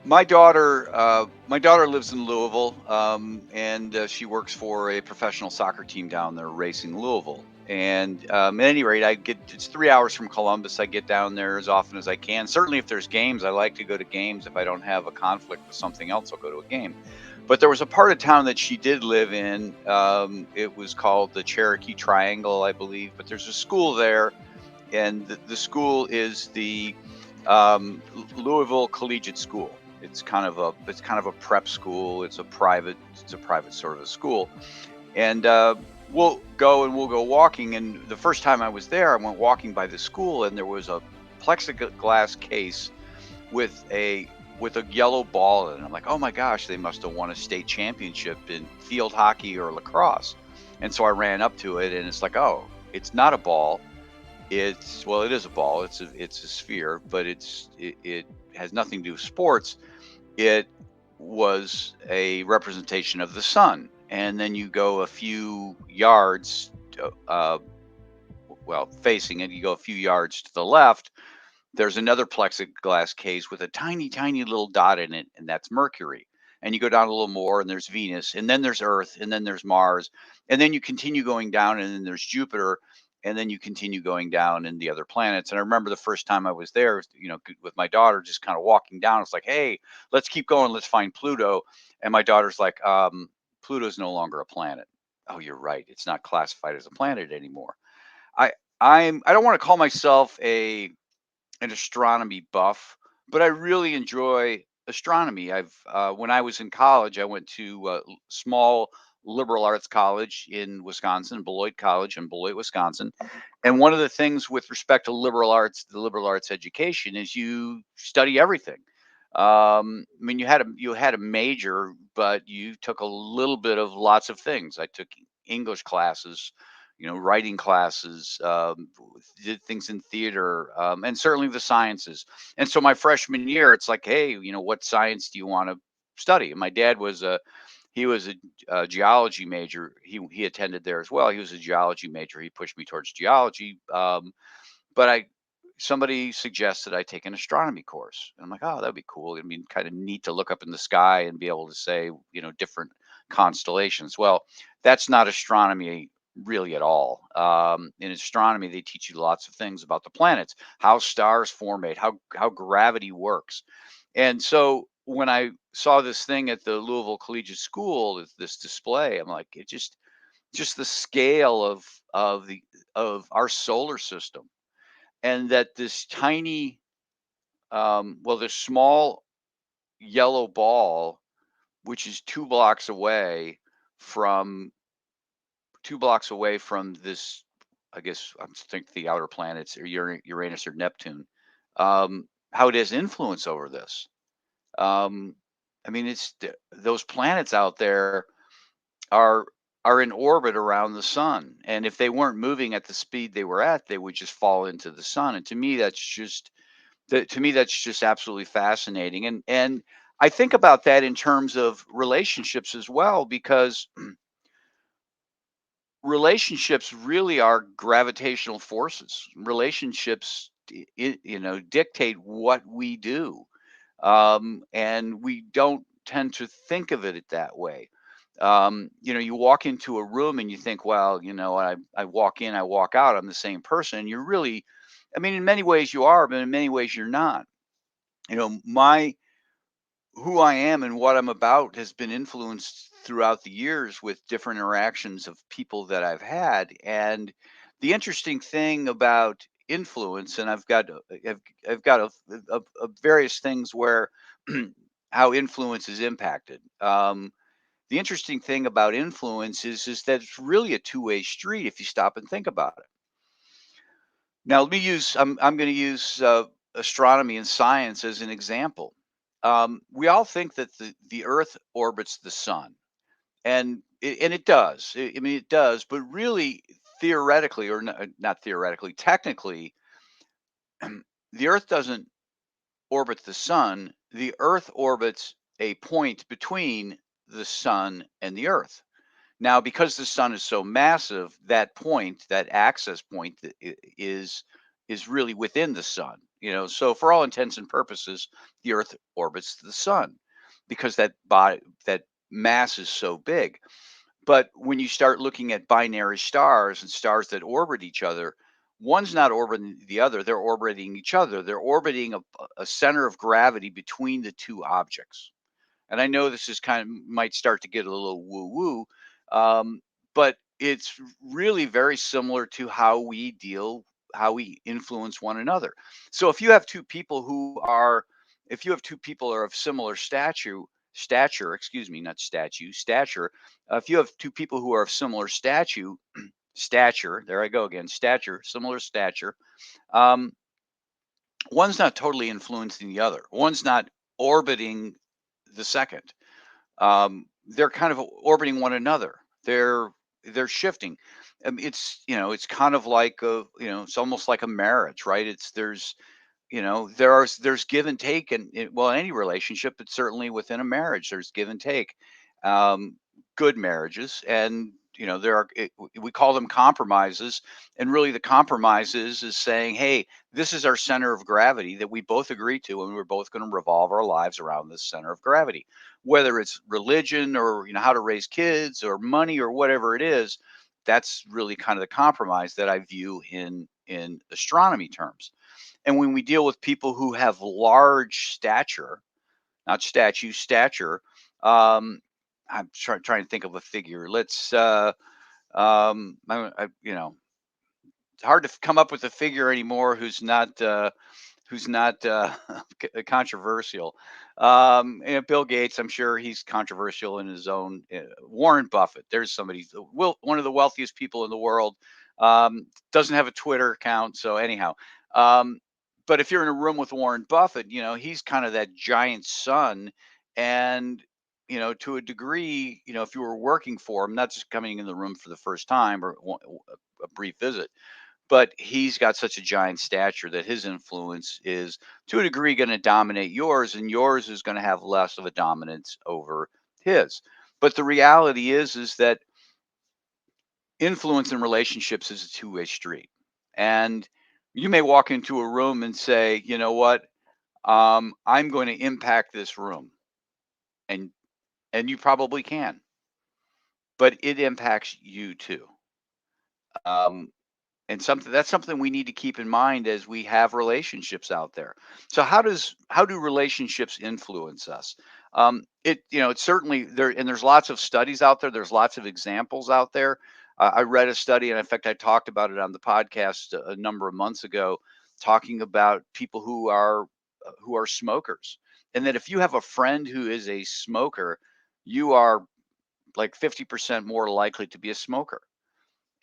My daughter lives in Louisville, and she works for a professional soccer team down there racing Louisville. And at any rate, it's 3 hours from Columbus. I get down there as often as I can. Certainly, if there's games, I like to go to games. If I don't have a conflict with something else, I'll go to a game. But there was a part of town that she did live in. It was called the Cherokee Triangle, I believe. But there's a school there, and the school is the Louisville Collegiate School. It's kind of a prep school. It's a private sort of a school, and we'll go walking. And the first time I was there, I went walking by the school, and there was a plexiglass case with a yellow ball in it. I'm like, oh my gosh, they must have won a state championship in field hockey or lacrosse. And so I ran up to it, and it's like, oh, it's not a ball. It is a ball. It's a sphere, but it has nothing to do with sports. It was a representation of the sun. And then you go a few yards, uh, facing it, you go a few yards to the left. There's another plexiglass case with a tiny, tiny little dot in it, and that's Mercury. And you go down a little more, and there's Venus, and then there's Earth, and then there's Mars, and then you continue going down, and then there's Jupiter, and then you continue going down in the other planets. And I remember the first time I was there, with my daughter, just kind of walking down. It's like, hey, let's keep going, let's find Pluto. And my daughter's like, Pluto's no longer a planet. Oh, you're right. It's not classified as a planet anymore. I I don't want to call myself a an astronomy buff, but I really enjoy astronomy. When I was in college, I went to a small liberal arts college in Wisconsin, Beloit College in Beloit, Wisconsin. And one of the things with respect to liberal arts, the liberal arts education, is you study everything. I mean, you had a major, but you took a little bit of lots of things. I took English classes, writing classes, did things in theater, and certainly the sciences. And so my freshman year, it's like, hey, what science do you want to study? And my dad he was a geology major. He attended there as well. He was a geology major. He pushed me towards geology. But somebody suggested I take an astronomy course. And I'm like, oh, that'd be cool. I mean, kind of neat to look up in the sky and be able to say, different constellations. Well, that's not astronomy really at all. In astronomy, they teach you lots of things about the planets, how stars formate, how gravity works. And so when I saw this thing at the Louisville Collegiate School, this display, I'm like, it just the scale of our solar system, and that this this small yellow ball, which is 2 blocks away from this, I guess I think the outer planets or Uranus or Neptune, how it has influence over this. Um, I mean, those planets out there are are in orbit around the sun, and if they weren't moving at the speed they were at, they would just fall into the sun. And to me that's just absolutely fascinating. And I think about that in terms of relationships as well, because relationships really are gravitational forces. Relationships dictate what we do, and we don't tend to think of it that way. You walk into a room and you think, well, I walk in, I walk out, I'm the same person. And you're really, I mean, in many ways you are, but in many ways you're not. My who I am and what I'm about has been influenced throughout the years with different interactions of people that I've had. And the interesting thing about influence, and I've got a various things where how influence is impacted. The interesting thing about influence is that it's really a two-way street if you stop and think about it. Now, I'm going to use astronomy and science as an example. We all think that the Earth orbits the sun, and it does. I mean, it does, but really, theoretically, or not theoretically, technically, the Earth doesn't orbit the sun. The Earth orbits a point between the sun and the Earth. Now, because the sun is so massive, that point, that access point, is is really within the sun. So for all intents and purposes, the Earth orbits the sun because that mass is so big. But when you start looking at binary stars and stars that orbit each other, one's not orbiting the other, they're orbiting each other. They're orbiting a center of gravity between the two objects. And I know this is kind of might start to get a little woo woo, but it's really very similar to how we influence one another. So if you have two people are of similar stature, excuse me, not statue, stature. If you have two people who are of similar stature, there I go again, stature, similar stature. Um, one's not totally influencing the other. One's not orbiting the second. They're kind of orbiting one another. They're shifting. It's kind of like it's almost like a marriage, right? It's there's give and take, and well, in any relationship, but certainly within a marriage, there's give and take. Um, Good marriages, and we call them compromises, and really the compromises is saying, hey, this is our center of gravity that we both agree to, and we're both going to revolve our lives around this center of gravity, whether it's religion or how to raise kids or money or whatever it is. That's really kind of the compromise that I view in astronomy terms. And when we deal with people who have large stature, not statue, stature, I'm trying to think of a figure. Let's, it's hard to come up with a figure anymore who's not controversial. Bill Gates, I'm sure he's controversial in his own. Warren Buffett, there's somebody, one of the wealthiest people in the world. Doesn't have a Twitter account, so anyhow. Um, but if you're in a room with Warren Buffett, he's kind of that giant sun, and to a degree, if you were working for him, not just coming in the room for the first time or a brief visit, but he's got such a giant stature that his influence is to a degree going to dominate yours, and yours is going to have less of a dominance over his. But the reality is that influence in relationships is a two-way street. And you may walk into a room and say, you know what, I'm going to impact this room, and you probably can, but it impacts you too. Um, and something we need to keep in mind as we have relationships out there. So how do relationships influence us? It's certainly there, and there's lots of studies out there. There's lots of examples out there. I read a study, and in fact, I talked about it on the podcast a number of months ago, talking about people who are smokers, and that if you have a friend who is a smoker, you are like 50% more likely to be a smoker.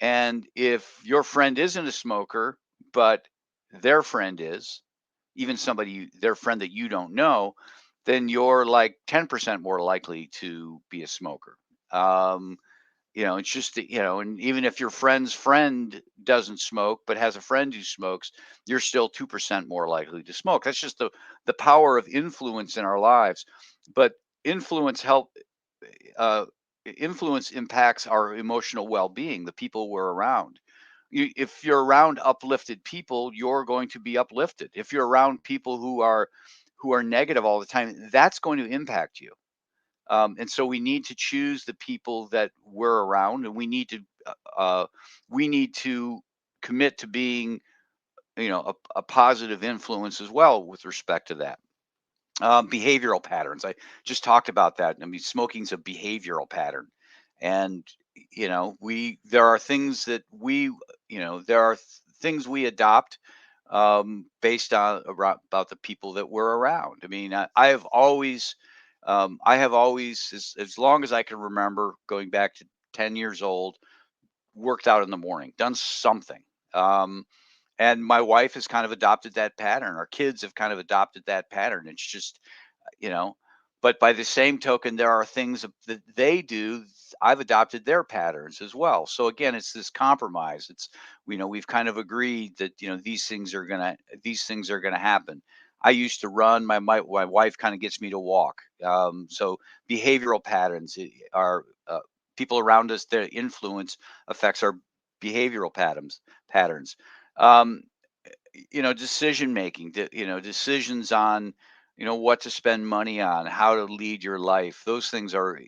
And if your friend isn't a smoker, but their friend is, even their friend that you don't know, then you're like 10% more likely to be a smoker. Um, it's just and even if your friend's friend doesn't smoke but has a friend who smokes, you're still 2% more likely to smoke. That's just the power of influence in our lives. But influence help uh, influence impacts our emotional well-being, the people we're around. If you're around uplifted people, you're going to be uplifted. If you're around people who are negative all the time, that's going to impact you. And so we need to choose the people that we're around, and we need to commit to being a positive influence as well with respect to that. Behavioral patterns. I just talked about that. I mean, smoking's a behavioral pattern, and we there are things that we there are things we adopt based on about the people that we're around. I mean, I have always, as long as I can remember, going back to 10 years old, worked out in the morning, done something. Um, and my wife has kind of adopted that pattern. Our kids have kind of adopted that pattern. It's just you know but by the same token, there are things that they do. I've adopted their patterns as well. So again, it's this compromise. It's we've kind of agreed that these things are gonna happen. I used to run. My wife kind of gets me to walk. So behavioral patterns are people around us. Their influence affects our behavioral patterns. um, decision making, decisions on, what to spend money on, how to lead your life. Those things are,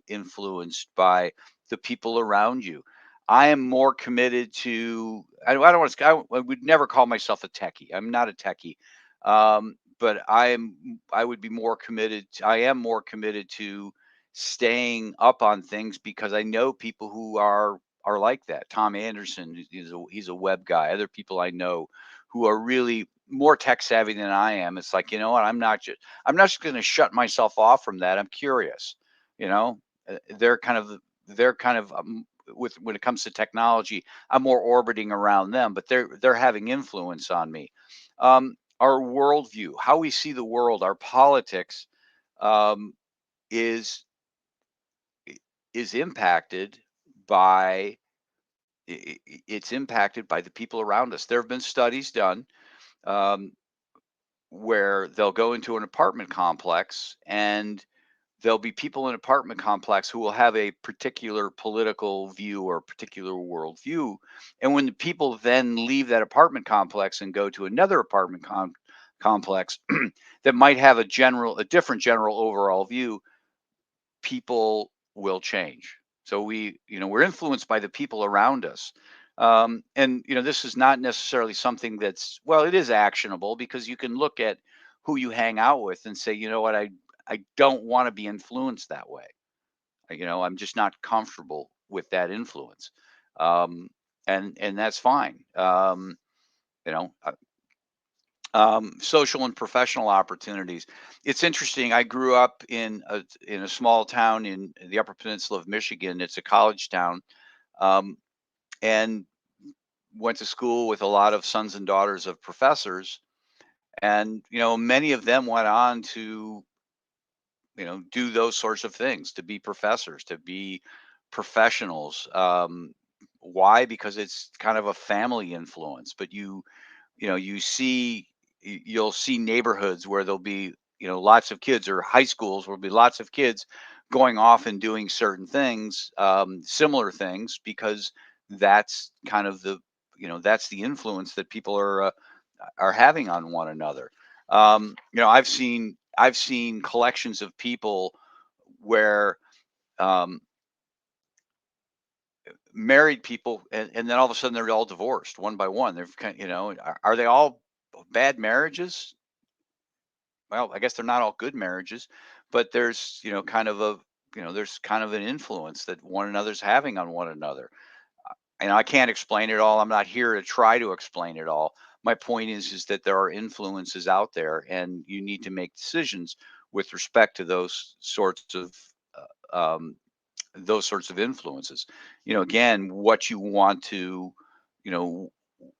influenced by the people around you. I am more committed to, I don't want to, I would never call myself a techie. I'm not a techie. But I would be more committed, I am more committed to staying up on things because I know people who are like that. Tom Anderson, he's a web guy. Other people I know who are really more tech savvy than I am. It's like, you know what? I'm not just going to shut myself off from that. I'm curious. You know, they're kind of with when it comes to technology, I'm more orbiting around them, but they're having influence on me. Our worldview, how we see the world, our politics, um, is is impacted by it's impacted by the people around us. There have been studies done, um, where they'll go into an apartment complex and there'll be people in an apartment complex who will have a particular political view or particular worldview. And when the people then leave that apartment complex and go to another complex that might have a different general overall view, people will change. So we're influenced by the people around us. And this is not necessarily something that's, well, it is actionable because you can look at who you hang out with and say, you know what, I don't want to be influenced that way. I'm just not comfortable with that influence. Um, and that's fine. You know, Social and professional opportunities. It's interesting. I grew up in a small town in the Upper Peninsula of Michigan. It's a college town, um, and went to school with a lot of sons and daughters of professors. And many of them went on to do those sorts of things, to be professors, to be professionals. Why? Because it's kind of a family influence. But you'll see neighborhoods where there'll be lots of kids, or high schools where there'll be lots of kids going off and doing certain things, similar things, because that's kind of that's the influence that people are having on one another. I've seen collections of people where, um, married people, and then all of a sudden they're all divorced one by one. They're kind, are they all bad marriages? Well, I guess they're not all good marriages, but there's kind of an influence that one another's having on one another. And I can't explain it all. I'm not here to try to explain it all. My point is that there are influences out there, and you need to make decisions with respect to those sorts of influences. Again, what you want to, you know,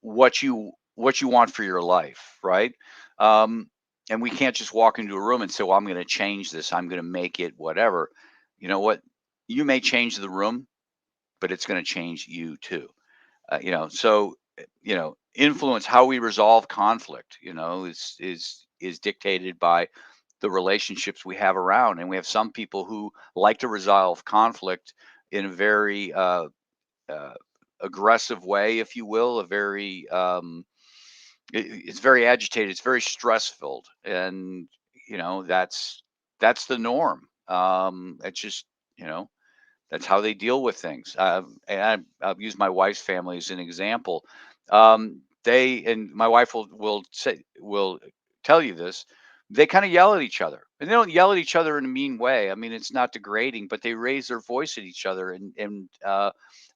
what you want for your life, right? Um, and we can't just walk into a room and say, "Well, I'm going to change this. I'm going to make it whatever." You know what? You may change the room, but it's going to change you too. Influence, how we resolve conflict, is dictated by the relationships we have around. And we have some people who like to resolve conflict in a very uh, aggressive way, if you will. It's very agitated, it's very stress filled, and that's the norm. It's just, you know that's how they deal with things. And I'll use my wife's family as an example. They and my wife will tell you this. They kind of yell at each other, and they don't yell at each other in a mean way. I mean, it's not degrading, but they raise their voice at each other, and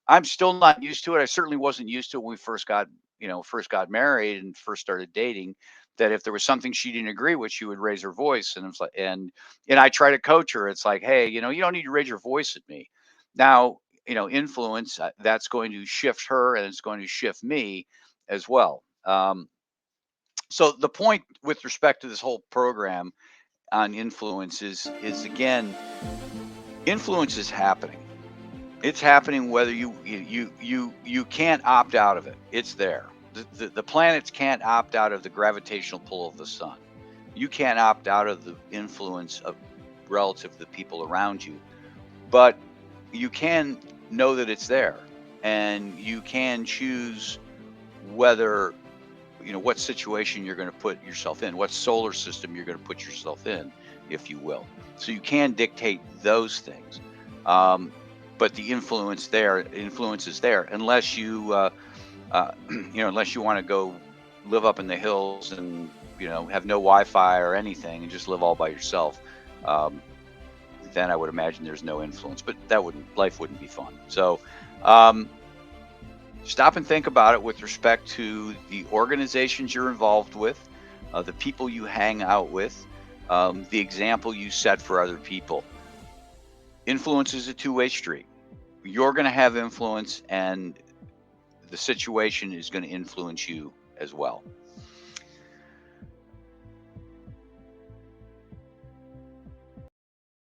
I'm still not used to it. I certainly wasn't used to it when we first got married and first started dating. That if there was something she didn't agree with, she would raise her voice, and it's like, and I try to coach her. It's like, hey, you don't need to raise your voice at me. Now, influence, that's going to shift her, and it's going to shift me as well. So the point with respect to this whole program on influence is again, influence is happening. It's happening whether you can't opt out of it. It's there. The planets can't opt out of the gravitational pull of the sun. You can't opt out of the influence of relative to the people around you, but you can know that it's there, and you can choose whether what situation you're going to put yourself in, what solar system you're going to put yourself in, if you will. So you can dictate those things. But the influence is there, unless you unless you want to go live up in the hills and have no Wi-Fi or anything and just live all by yourself. Then I would imagine there's no influence, but life wouldn't be fun. So stop and think about it with respect to the organizations you're involved with, the people you hang out with, the example you set for other people. Influence is a two-way street. You're going to have influence, and the situation is going to influence you as well.